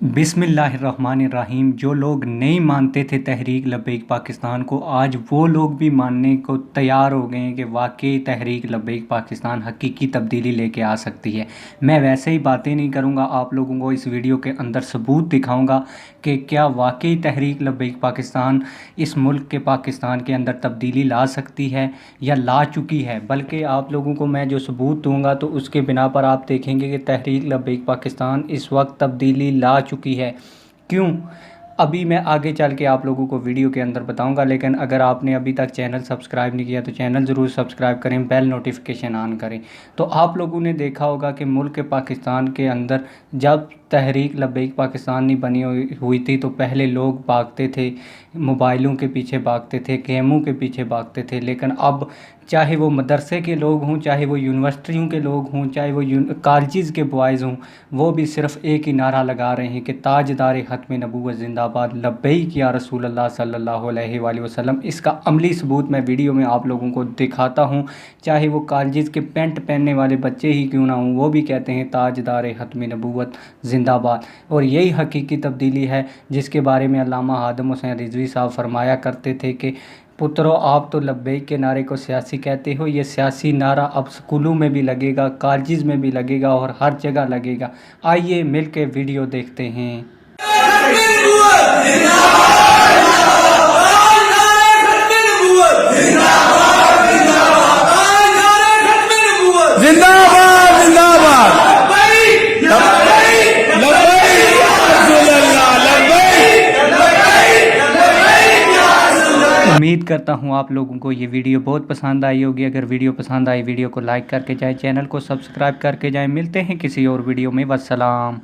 बिस्मिल्लाहिर्रहमानिर्रहीम। जो लोग नहीं मानते थे तहरीक लब्बैक पाकिस्तान को, आज वो लोग भी मानने को तैयार हो गए हैं कि वाकई तहरीक लब्बैक पाकिस्तान हकीकी तब्दीली लेके आ सकती है। मैं वैसे ही बातें नहीं करूँगा, आप लोगों को इस वीडियो के अंदर सबूत दिखाऊँगा कि क्या वाकई तहरीक लब्बैक पाकिस्तान इस मुल्क के पाकिस्तान के अंदर तब्दीली ला सकती है या ला चुकी है। बल्कि आप लोगों को मैं जो सबूत दूंगा तो उसके बिना पर आप देखेंगे कि तहरीक लब्बैक पाकिस्तान इस वक्त तब्दीली ला चुकी है। क्यों, अभी मैं आगे चल के आप लोगों को वीडियो के अंदर बताऊंगा। लेकिन अगर आपने अभी तक चैनल सब्सक्राइब नहीं किया तो चैनल ज़रूर सब्सक्राइब करें, बेल नोटिफिकेशन ऑन करें। तो आप लोगों ने देखा होगा कि मुल्क पाकिस्तान के अंदर जब तहरीक लब्बैक पाकिस्तान नहीं बनी हुई थी तो पहले लोग भागते थे, मोबाइलों के पीछे भागते थे, गेमों के पीछे भागते थे। लेकिन अब चाहे वो मदरसे के लोग हों, चाहे वो यूनिवर्सिटियों के लोग हों, चाहे वो कॉलेजेस के बॉयज़ हों, वो भी सिर्फ़ एक ही नारा लगा रहे हैं कि ताजदार ख़त्म नबूवत ज़िंदाबाद, लब्बैक या रसूल अल्लाह सल्लल्लाहु अलैहि वसल्लम। इसका अमली सबूत मैं वीडियो में आप लोगों को दिखाता हूँ। चाहे वो कॉलेजेस के पेंट पहनने वाले बच्चे ही क्यों ना हों, वो भी कहते हैं ताजदार ख़त्म नबूवत ज़िंदाबाद। और यही हकीकी तब्दीली है जिसके बारे में अल्लामा हादम हुसैन रिजवी साहब फरमाया करते थे कि पुत्रों, आप तो लब्बैक के नारे को सियासी कहते हो, ये सियासी नारा अब स्कूलों में भी लगेगा, कॉलेजेस में भी लगेगा और हर जगह लगेगा। आइए मिल के वीडियो देखते हैं। जिंदाबाद जिंदाबाद। उम्मीद करता हूँ आप लोगों को ये वीडियो बहुत पसंद आई होगी। अगर वीडियो पसंद आई, वीडियो को लाइक करके जाएं, चैनल को सब्सक्राइब करके जाएं। मिलते हैं किसी और वीडियो में। वस्सलाम।